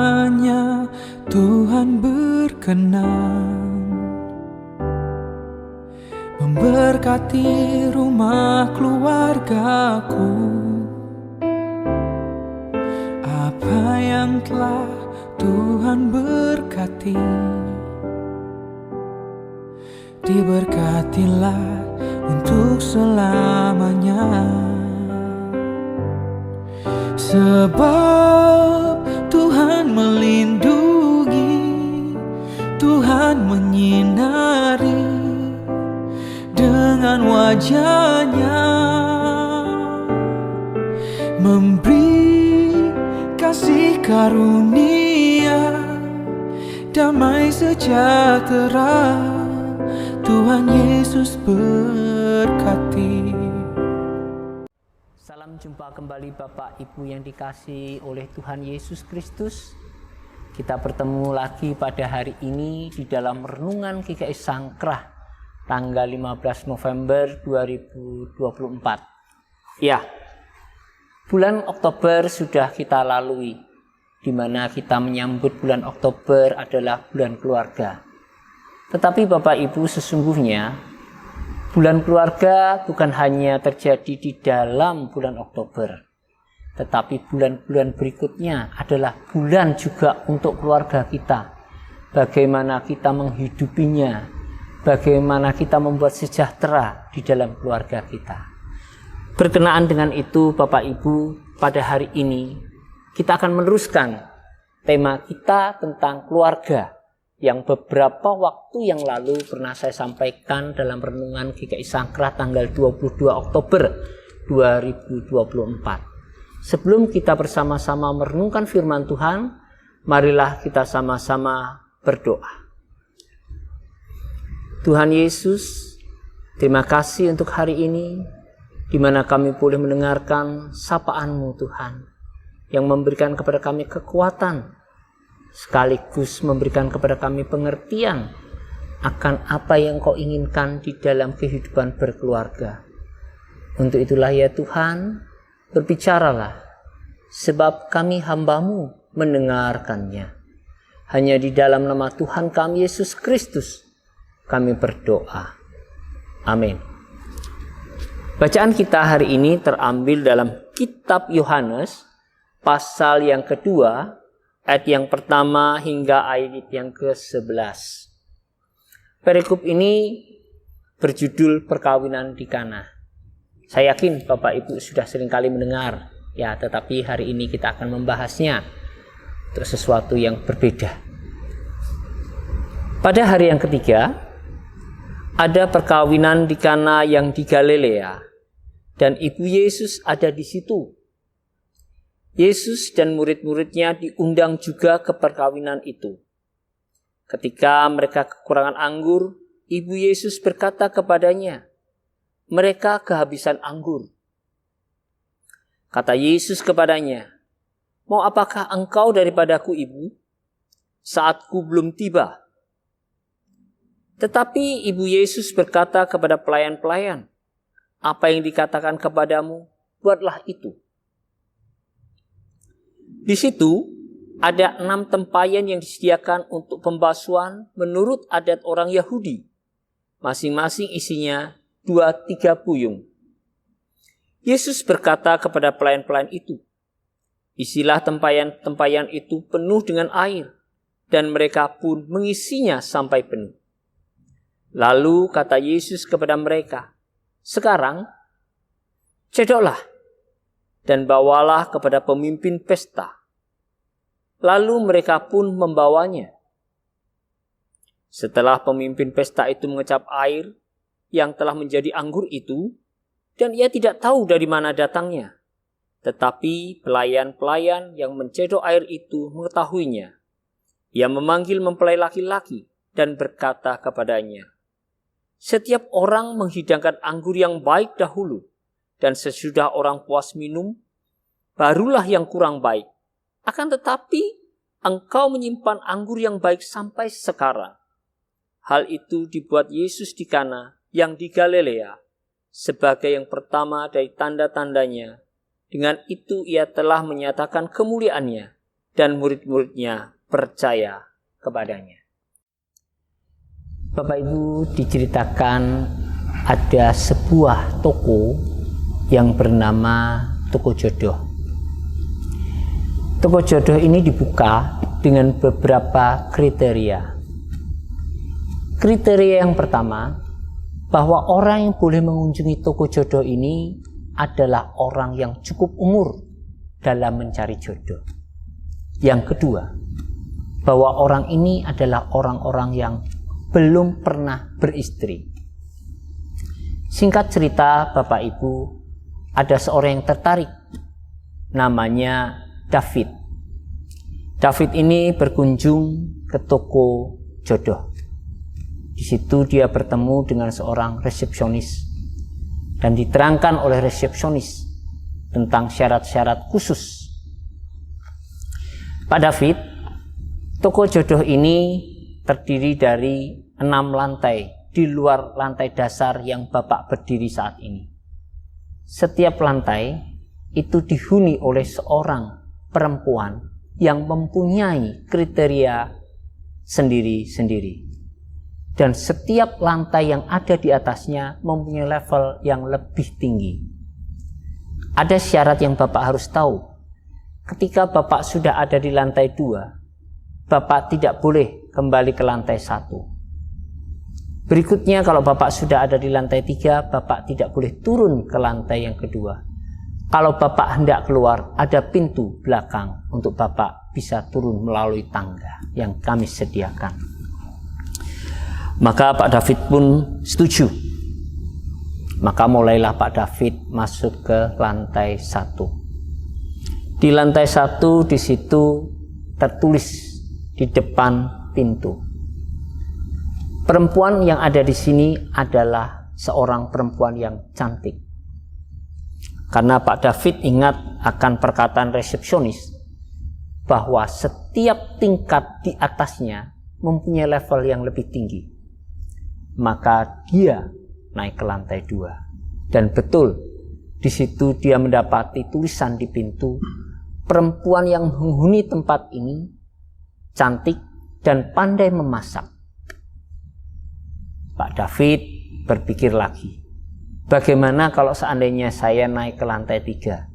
kiranya Tuhan berkenan memberkati rumah keluargaku. Apa yang telah Tuhan berkati, diberkatilah untuk selamanya. Sebab Tuhan melindungi, Tuhan menyinari dengan wajah-Nya, memberi kasih karunia, damai sejahtera. Tuhan Yesus berkati. Salam jumpa kembali Bapak Ibu yang dikasihi oleh Tuhan Yesus Kristus. Kita bertemu lagi pada hari ini di dalam renungan GKI Sangkrah tanggal 15 November 2024. Ya, bulan Oktober sudah kita lalui, di mana kita menyambut bulan Oktober adalah bulan keluarga. Tetapi Bapak Ibu, sesungguhnya bulan keluarga bukan hanya terjadi di dalam bulan Oktober, tetapi bulan-bulan berikutnya adalah bulan juga untuk keluarga kita. Bagaimana kita menghidupinya, bagaimana kita membuat sejahtera di dalam keluarga kita. Berkenaan dengan itu Bapak Ibu, pada hari ini kita akan meneruskan tema kita tentang keluarga yang beberapa waktu yang lalu pernah saya sampaikan dalam renungan GKI Sangkrah tanggal 22 Oktober 2024. Sebelum kita bersama-sama merenungkan firman Tuhan, marilah kita sama-sama berdoa. Tuhan Yesus, terima kasih untuk hari ini, di mana kami boleh mendengarkan sapaan-Mu Tuhan, yang memberikan kepada kami kekuatan, sekaligus memberikan kepada kami pengertian akan apa yang Kau inginkan di dalam kehidupan berkeluarga. Untuk itulah ya Tuhan, berbicaralah, sebab kami hamba-Mu mendengarkannya. Hanya di dalam nama Tuhan kami Yesus Kristus kami berdoa. Amin. Bacaan kita hari ini terambil dalam kitab Yohanes pasal yang kedua, ayat yang pertama hingga ayat yang ke-11. Perikop ini berjudul perkawinan di Kana. Saya yakin Bapak Ibu sudah seringkali mendengar, ya, tetapi hari ini kita akan membahasnya untuk sesuatu yang berbeda. Pada hari yang ketiga, ada perkawinan di Kana yang di Galilea, dan Ibu Yesus ada di situ. Yesus dan murid-muridnya diundang juga ke perkawinan itu. Ketika mereka kekurangan anggur, Ibu Yesus berkata kepadanya, "Mereka kehabisan anggur." Kata Yesus kepadanya, "Mau apakah engkau daripadaku, Ibu? Saatku belum tiba." Tetapi Ibu Yesus berkata kepada pelayan-pelayan, "Apa yang dikatakan kepadamu, buatlah itu." Di situ ada 6 tempayan yang disediakan untuk pembasuhan menurut adat orang Yahudi. Masing-masing isinya 2-3 puyung. Yesus berkata kepada pelayan-pelayan itu, "Isilah tempayan-tempayan itu penuh dengan air," dan mereka pun mengisinya sampai penuh. Lalu kata Yesus kepada mereka, "Sekarang cedoklah dan bawalah kepada pemimpin pesta." Lalu mereka pun membawanya. Setelah pemimpin pesta itu mengecap air yang telah menjadi anggur itu, dan ia tidak tahu dari mana datangnya, tetapi pelayan-pelayan yang mencedok air itu mengetahuinya. Ia memanggil mempelai laki-laki dan berkata kepadanya, "Setiap orang menghidangkan anggur yang baik dahulu, dan sesudah orang puas minum, barulah yang kurang baik. Akan tetapi engkau menyimpan anggur yang baik sampai sekarang." Hal itu dibuat Yesus di Kana yang di Galilea sebagai yang pertama dari tanda-tandanya. Dengan itu ia telah menyatakan kemuliaannya dan murid-muridnya percaya kepadanya. Bapak Ibu, diceritakan ada sebuah toko yang bernama Toko Jodoh. Toko Jodoh ini dibuka dengan beberapa kriteria. Kriteria yang pertama, bahwa orang yang boleh mengunjungi Toko Jodoh ini adalah orang yang cukup umur dalam mencari jodoh. Yang kedua, bahwa orang ini adalah orang-orang yang belum pernah beristri. Singkat cerita, Bapak Ibu, ada seorang yang tertarik, namanya David. David ini berkunjung ke toko jodoh. Di situ dia bertemu dengan seorang resepsionis dan diterangkan oleh resepsionis tentang syarat-syarat khusus. Pak David, toko jodoh ini terdiri dari 6 lantai di luar lantai dasar yang Bapak berdiri saat ini. Setiap lantai itu dihuni oleh seorang perempuan yang mempunyai kriteria sendiri-sendiri. Dan setiap lantai yang ada di atasnya mempunyai level yang lebih tinggi. Ada syarat yang Bapak harus tahu. Ketika Bapak sudah ada di lantai 2, Bapak tidak boleh kembali ke lantai 1. Berikutnya, kalau Bapak sudah ada di lantai 3, Bapak tidak boleh turun ke lantai yang kedua. Kalau Bapak hendak keluar, ada pintu belakang untuk Bapak bisa turun melalui tangga yang kami sediakan. Maka Pak David pun setuju. Maka mulailah Pak David masuk ke lantai 1. Di lantai 1 di situ tertulis di depan pintu, perempuan yang ada di sini adalah seorang perempuan yang cantik. Karena Pak David ingat akan perkataan resepsionis bahwa setiap tingkat di atasnya mempunyai level yang lebih tinggi. Maka dia naik ke lantai 2. Dan betul, di situ dia mendapati tulisan di pintu, perempuan yang menghuni tempat ini cantik dan pandai memasak. Pak David berpikir lagi, bagaimana kalau seandainya saya naik ke lantai 3?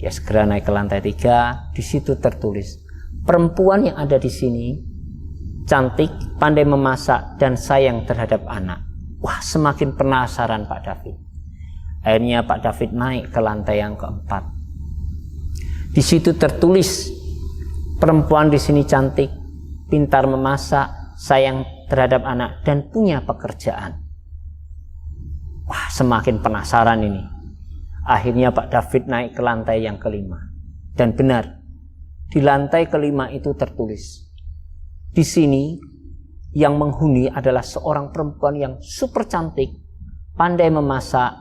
Dia segera naik ke lantai 3. Di situ tertulis, perempuan yang ada di sini cantik, pandai memasak, dan sayang terhadap anak. Wah, semakin penasaran Pak David. Akhirnya Pak David naik ke lantai yang keempat. Di situ tertulis, perempuan di sini cantik, pintar memasak, sayang terhadap anak, dan punya pekerjaan. Wah, semakin penasaran ini. Akhirnya Pak David naik ke lantai yang kelima. Dan benar, di lantai kelima itu tertulis, di sini yang menghuni adalah seorang perempuan yang super cantik, pandai memasak,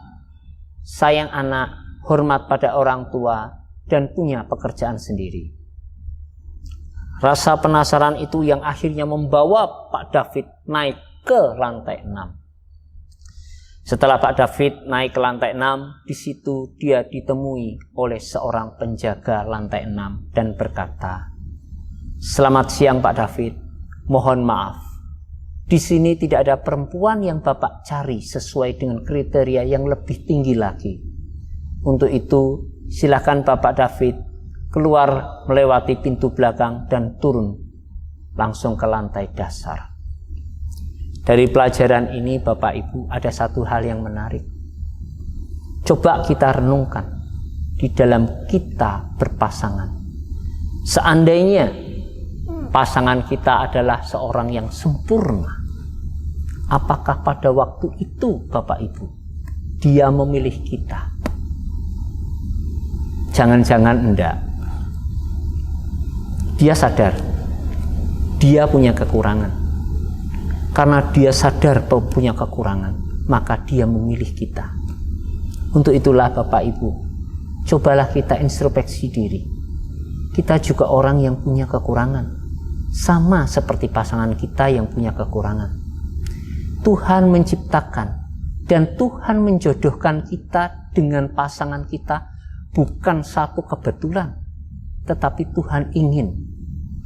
sayang anak, hormat pada orang tua, dan punya pekerjaan sendiri. Rasa penasaran itu yang akhirnya membawa Pak David naik ke lantai 6. Setelah Pak David naik ke lantai 6, di situ dia ditemui oleh seorang penjaga lantai 6 dan berkata, "Selamat siang Pak David, mohon maaf. Di sini tidak ada perempuan yang Bapak cari sesuai dengan kriteria yang lebih tinggi lagi. Untuk itu, silakan Bapak David keluar melewati pintu belakang dan turun langsung ke lantai dasar." Dari pelajaran ini Bapak Ibu, ada satu hal yang menarik. Coba kita renungkan di dalam kita berpasangan. Seandainya pasangan kita adalah seorang yang sempurna, apakah pada waktu itu Bapak Ibu dia memilih kita? Jangan-jangan enggak. Dia sadar dia punya kekurangan. Karena dia sadar bahwa punya kekurangan, maka dia memilih kita. Untuk itulah Bapak Ibu, cobalah kita introspeksi diri. Kita juga orang yang punya kekurangan, sama seperti pasangan kita yang punya kekurangan. Tuhan menciptakan dan Tuhan menjodohkan kita dengan pasangan kita bukan satu kebetulan, tetapi Tuhan ingin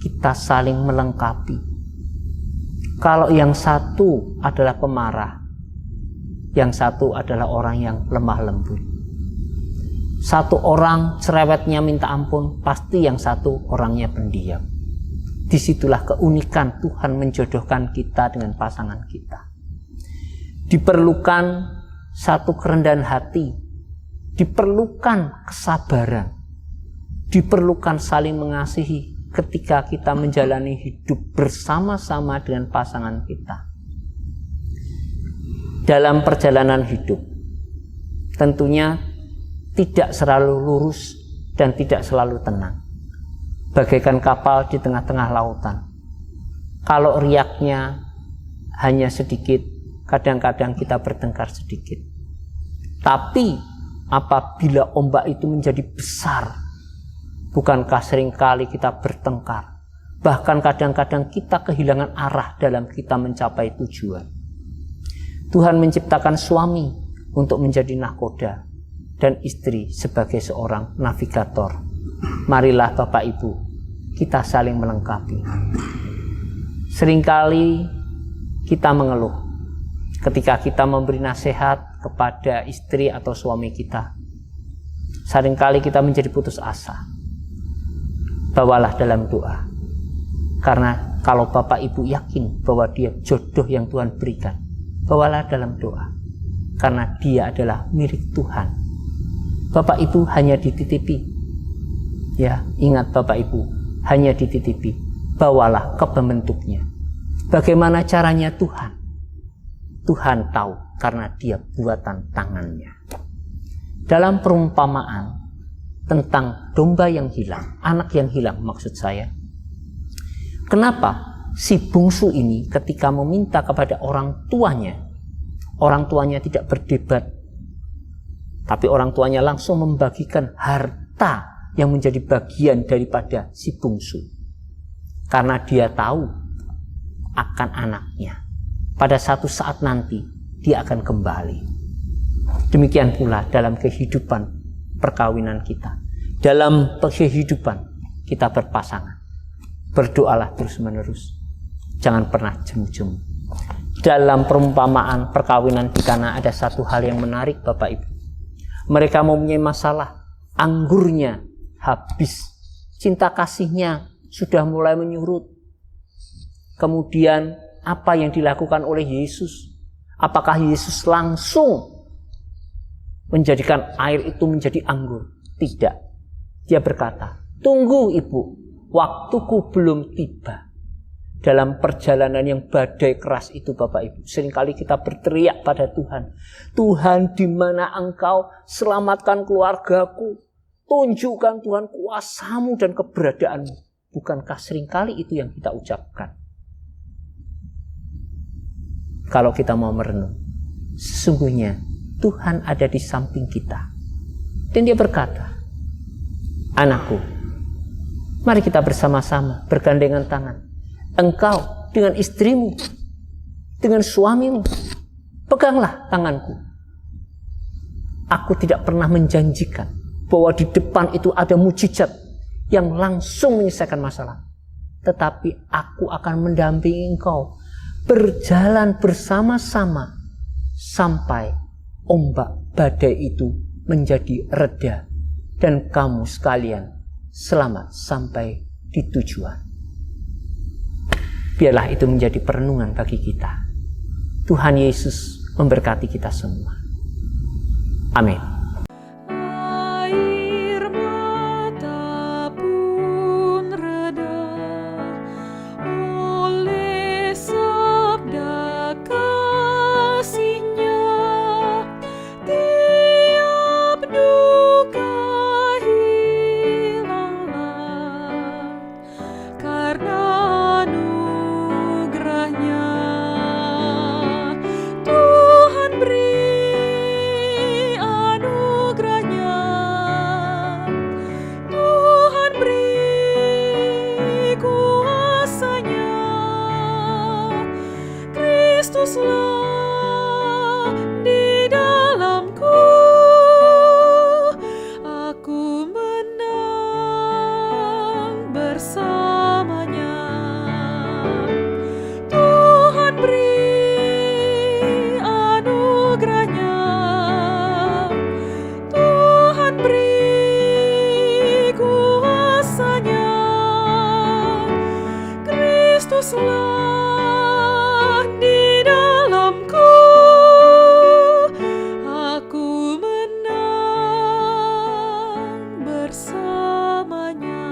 kita saling melengkapi. Kalau yang satu adalah pemarah, yang satu adalah orang yang lemah lembut. Satu orang cerewetnya minta ampun, pasti yang satu orangnya pendiam. Disitulah keunikan Tuhan menjodohkan kita dengan pasangan kita. Diperlukan satu kerendahan hati, diperlukan kesabaran, diperlukan saling mengasihi ketika kita menjalani hidup bersama-sama dengan pasangan kita. Dalam perjalanan hidup, tentunya tidak selalu lurus dan tidak selalu tenang. Bagaikan kapal di tengah-tengah lautan. Kalau riaknya hanya sedikit, kadang-kadang kita bertengkar sedikit. Tapi apabila ombak itu menjadi besar, bukankah seringkali kita bertengkar? Bahkan kadang-kadang kita kehilangan arah dalam kita mencapai tujuan. Tuhan menciptakan suami untuk menjadi nahkoda dan istri sebagai seorang navigator. Marilah Bapak Ibu, kita saling melengkapi. Seringkali kita mengeluh ketika kita memberi nasihat kepada istri atau suami kita. Seringkali kita menjadi putus asa. Bawalah dalam doa. Karena kalau Bapak Ibu yakin bahwa dia jodoh yang Tuhan berikan, bawalah dalam doa. Karena dia adalah milik Tuhan. Bapak Ibu hanya dititipi. Ya, ingat Bapak Ibu, hanya dititipi. Bawalah ke pembentuknya. Bagaimana caranya Tuhan? Tuhan tahu karena dia buatan tangannya. Dalam perumpamaan tentang domba yang hilang, anak yang hilang maksud saya. Kenapa si bungsu ini ketika meminta kepada orang tuanya tidak berdebat, tapi orang tuanya langsung membagikan harta yang menjadi bagian daripada si bungsu. Karena dia tahu akan anaknya. Pada satu saat nanti dia akan kembali. Demikian pula dalam kehidupan perkawinan kita. Dalam kehidupan kita berpasangan. Berdoalah terus-menerus. Jangan pernah jemu-jemu. Dalam perumpamaan perkawinan di Kana ada satu hal yang menarik Bapak Ibu. Mereka mempunyai masalah, anggurnya habis, cinta kasihnya sudah mulai menyurut. Kemudian apa yang dilakukan oleh Yesus? Apakah Yesus langsung menjadikan air itu menjadi anggur? Tidak. Dia berkata, tunggu ibu, waktuku belum tiba. Dalam perjalanan yang badai keras itu Bapak Ibu, seringkali kita berteriak pada Tuhan. Tuhan, di mana Engkau? Selamatkan keluargaku. Tunjukkan Tuhan kuasa-Mu dan keberadaan-Mu. Bukankah seringkali itu yang kita ucapkan? Kalau kita mau merenung, sesungguhnya Tuhan ada di samping kita. Dan dia berkata, anakku, mari kita bersama-sama bergandengan tangan. Engkau dengan istrimu, dengan suamimu, peganglah tanganku. Aku tidak pernah menjanjikan bahwa di depan itu ada mujizat yang langsung menyelesaikan masalah. Tetapi aku akan mendampingi engkau berjalan bersama-sama sampai ombak badai itu menjadi reda dan kamu sekalian selamat sampai di tujuan. Biarlah itu menjadi perenungan bagi kita. Tuhan Yesus memberkati kita semua. Amin. Air mata pun reda oleh sabda kasih-Nya. Tiap duka hilanglah karena anugerah-Nya. Tuhan beri anugerah-Nya. Tuhan beri kuasa-Nya. Kristuslah di dalamku. Aku menang Kristuslah di dalamku, aku menang bersamanya.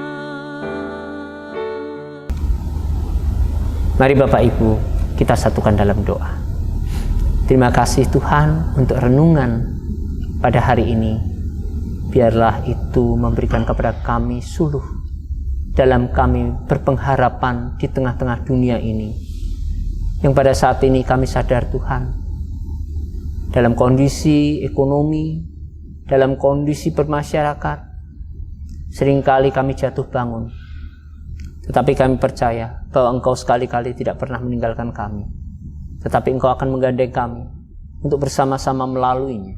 Mari Bapak Ibu, kita satukan dalam doa. Terima kasih Tuhan untuk renungan pada hari ini. Biarlah itu memberikan kepada kami suluh dalam kami berpengharapan di tengah-tengah dunia ini. Yang pada saat ini kami sadar Tuhan, dalam kondisi ekonomi, dalam kondisi bermasyarakat, seringkali kami jatuh bangun. Tetapi kami percaya bahwa Engkau sekali-kali tidak pernah meninggalkan kami. Tetapi Engkau akan menggandeng kami untuk bersama-sama melaluinya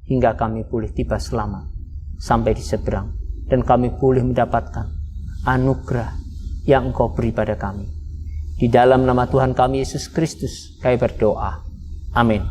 hingga kami pulih tiba selamat sampai di seberang, dan kami pulih mendapatkan anugerah yang Engkau beri pada kami. Di dalam nama Tuhan kami Yesus Kristus kami berdoa. Amin.